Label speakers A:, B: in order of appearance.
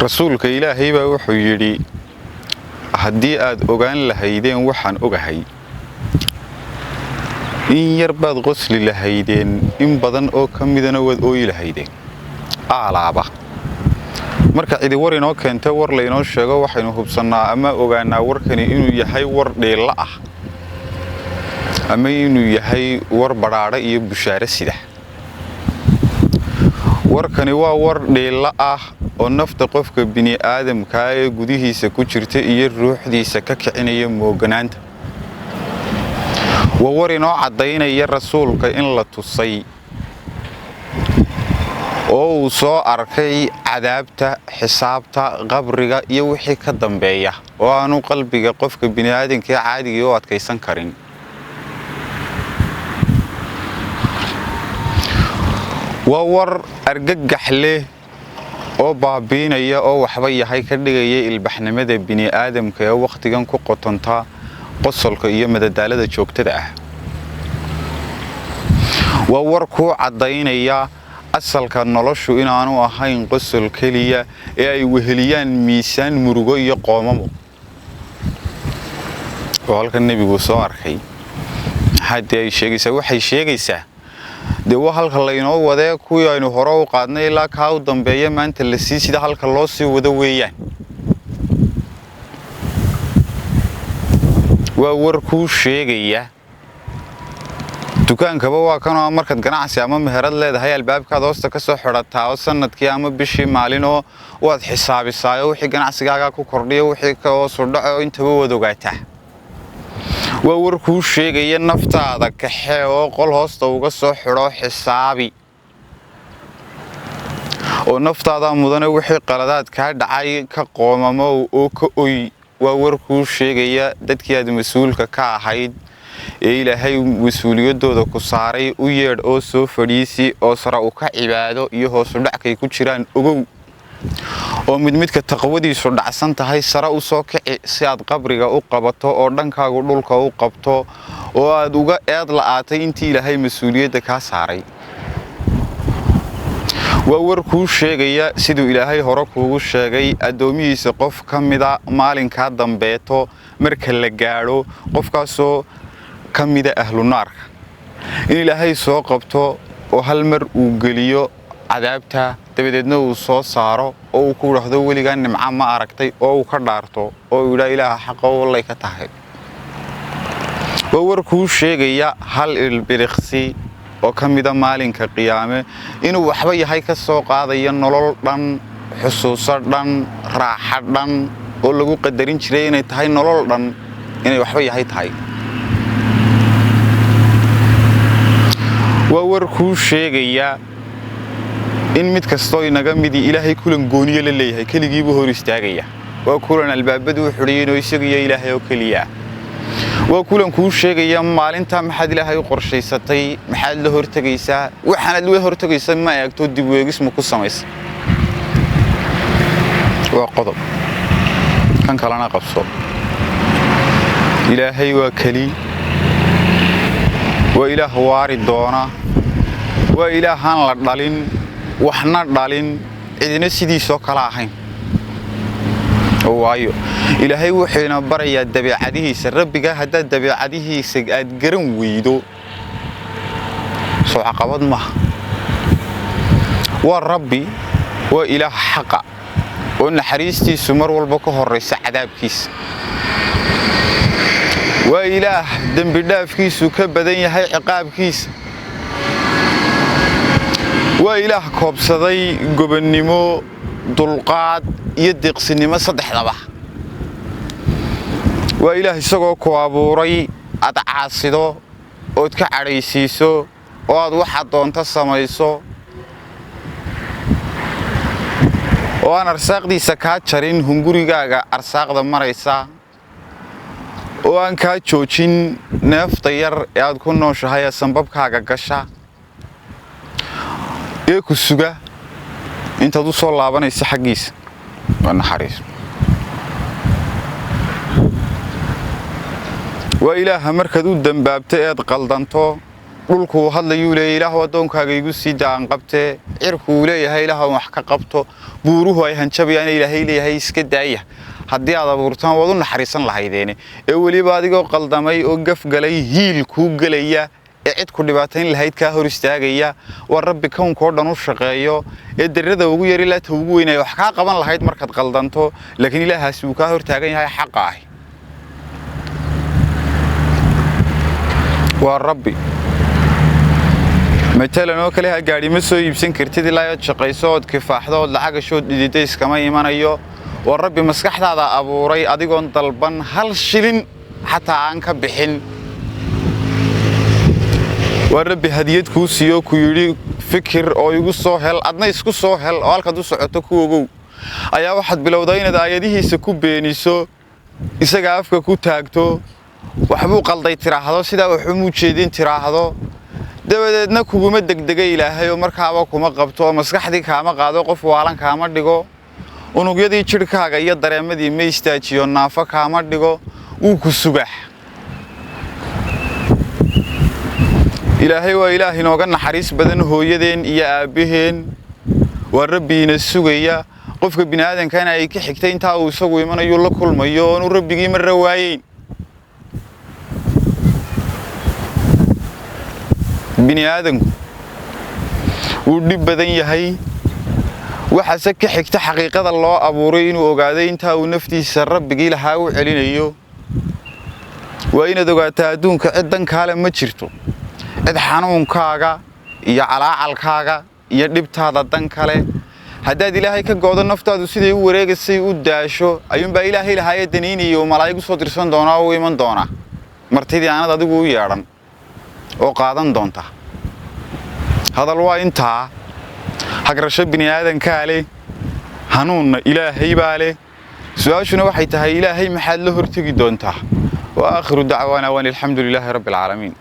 A: rasuulka Ilaahay baa wuxuu yiri haddii aad ogaan lahaydeen waxaan ogahay in yar baad qosli lahaydeen in badan oo kamidana wad ooyi lahaydeen alaaba marka cidi war inoo keentay war la inoo sheego waxaynu hubsanaa ama ogaanaa warkani inuu yahay war dheela ah ama inuu yahay war baraare iyo bushaare sida warkani waa war dheela ah oo nafta qofka bini aadamka ee gudihiisa ku jirta iyo ruuxdiisa ka kicinaya mooganaanta waa war inoo cadeynaya rasuulka in la tusay oo uu soo arkay cadaabta xisaabta qabriga iyo wixii ka dambeeya oo aanu qalbiga qofka bini aadamka caadiga oo adkaysan karin waa war argagax leh oo baabiinaya oo waxba yahay ka dhigaya ilbaxnimada bini aadamka ee waqtigan ku qotonta qosolka iyo madadaalada joogtada ah waa war ku cadeynaya asalka noloshu inaanu ahayn qosol kaliya ee ay weheliyaan miisaan murugo iyo qoomamo oo halka nabigu soo arkay hadii waxay sheegaysaa waa halka la inoo wada kuwii aynu hore u qaadnay ilaa ka u dambeeya maanta la sida halka loo sii wada weeyaan waa war ku sheegaya dukaankaba waa kan oo markaad ganacsi ama meherad leedahay albaabkaad hoosta ka soo xirataa oo sanadkii ama bishii maalin oo waad xisaabisaa wixii ganacsigaaga ku kordhiyo wixii ka hoos u dhaco intaba wad ogaataa waa war ku sheegaya naftaada kaxee oo qol hoosta uga soo xiro xisaabi oo naftaada mudane wixii qaladaad ka dhacay ka qoomamo oo ka oy waa war ku sheegaya dadkii aad mas'uulka ka ahayd ee Ilaahay mas'uuliyadooda ku saaray u yeedh oo soo fadhiisi oo sara u ka cibaado iyo hoos u dhackay ku jiraan ogow oo midka taqwadiisu dhacsan tahay sara u soo kici si aad qabriga u qabato oo dhankaagu dhulka u qabto oo aad uga eed la'aatay intii Ilaahay mas'uuliyadda ka saaray waa war ku sheegaya sidoo Ilaahay hore kuugu sheegay adoomihiisa qof kamida maalinka dambeeto marka la gaaro qofkaasoo kamida ahlu naarka in Ilaahay soo qabto oo hal mar uu galiyo cadaabta dabadeedna uu soo saaro oo uu ku raahdo weliga nimca ma aragtay oo uu ka dhaarto oo Ilaahay xaqo wallahi ka tahay waa war ku sheegaya hal ilbiriqsi oo kamida maalinka qiyaame inuu waxba yahay ka soo qaadayo nolol dhan xusuuso dhan raaxo dhan oo lagu qadarin jiray inay tahay nolol dhan inay waxba yahay tahay waa war ku sheegaya in mid kasto inaga midi Ilaahay kulan gooniyo la leeyahay kaligiiba hor istaagaya waa kulan albaabadu u xuriyeen oo isagiyo Ilaahay oo kaliya waa kulan ku sheegaya maalinta maxad Ilaahay qorshaysatay maxad la hortagaysaa waxaad la hortagaysaa ma eegto dib weegis ma ku sameeyay waa qodob kan kalena qabso Ilaahay waa kali waa Ilaah waari doona waa Ilaahan la dhalin waxna dhalin idina sidiisoo kala ahayn waayo Ilaahay wuxuuna barayaa dabeecadihiisa rabbiga hadaa dabeecadihiisa aad garan weydo soo caqabad ma waa rabbi waa Ilaah xaqa oo naxariistiisu mar walba ka horeysa cadaabkiisa waa Ilaah dambi dhaafkiisu ka badan yahay ciqaabkiisa waa Ilaah koobsaday gobonnimo dulqaad iyo deeqsinimo saddexdaba waa Ilaah isagoo ku abuuray aad caasido oo ka careysiiso oo aad waxa doonta samayso oo aan arsaaqdiisa ka jarin hungurigaaga arsaaqda maraysa oo aan ka joojin neefta yar ee aad ku nooshahay sanbabkaaga gasha ee ku suga inta uu soo laabanaysa xaqiisa waa naxariis waa Ilaah markaad u dambaabtay eed qaldanto dhulku hadlayuu leeyahay ilaah wadoonkaaga igu sii daan qabtee cirku leeyahay ilaah wax ka qabto buuruhu ay hanjabayaan ilaahay leeyahay iska daaya haddii aad abuurtaan wad u naxariisan lahaydeen ee waliba adigoo qaldamay oo gaf galay hiil ku galaya ee cid ku dhibaateyn lahayd ka hor istaagaya war rabbi koonko dhan u shaqeeyo ee darrada ugu yar ilaa ugu weynay wax ka qaban lahayd markaad qaldanto laakiin ilaahaas uu ka hor taagan yahay xaq ah waa rabbi مثلاً أو كله قاعد مسوي يبسن كرتي لا يتشقي صوت كفاحة لحاجة شو ديتيس كمان يمانيو والرب مسكح هذا أبو ري أديكون طلبان هل شيلين حتى عنك بحين والرب هديت كوسيو كيوري فكر أو يقصو هل أدنى يسقصو هل أول كدو سعته كوجو أيا واحد بلودين ده أيديه يسكوب بينيسو يسقف كوكو تاعته وحبو قلدي تراحضو سيدا وحمو تشيدين تراحضو dabadeedna kuguma degdegay ilaahay oo markaaba kuma qabto maskaxdii kaama qaado qof waalan kaama dhigo unugyadii jirkaaga iyo dareemadii ma istaajiyo naafa kaama dhigo uu ku sugax ilaahay waa ilaahay nooga naxariis badan hooyadeen iyo aabaheen waa rabbiina sugaya qofka bini'aadanka ay ka xigtay inta uu isagu imanayo la kulmayo oo rabbigii mar rawaayeen بني آدم ودي بدن يهي وحسك حكت حقيقة الله أبورين وقاعدين تاو نفتي سرب بقيل هاو علينا يو وين دقاتها دون كعدن كالا ما تشرتو إذ حنون كاغا يا على كاغا يدبت هذا دن كالا هداد إلهي كقعد النفط هذا سيدي وريق السي وداشو أيون بإلهي لهاي الدنيني يوم ملايق صوت رسان دونا ويمن دونا مرتدي أنا دادو يارن وقادن دونتا هذا الوا انت حقرش بني ادم كالي حنون الهي بالي سؤاشنا waxay tahay ilaahay maxaad la hortagi doontaa wa aakhiru da'wana wa alhamdulillahi rabbil alamin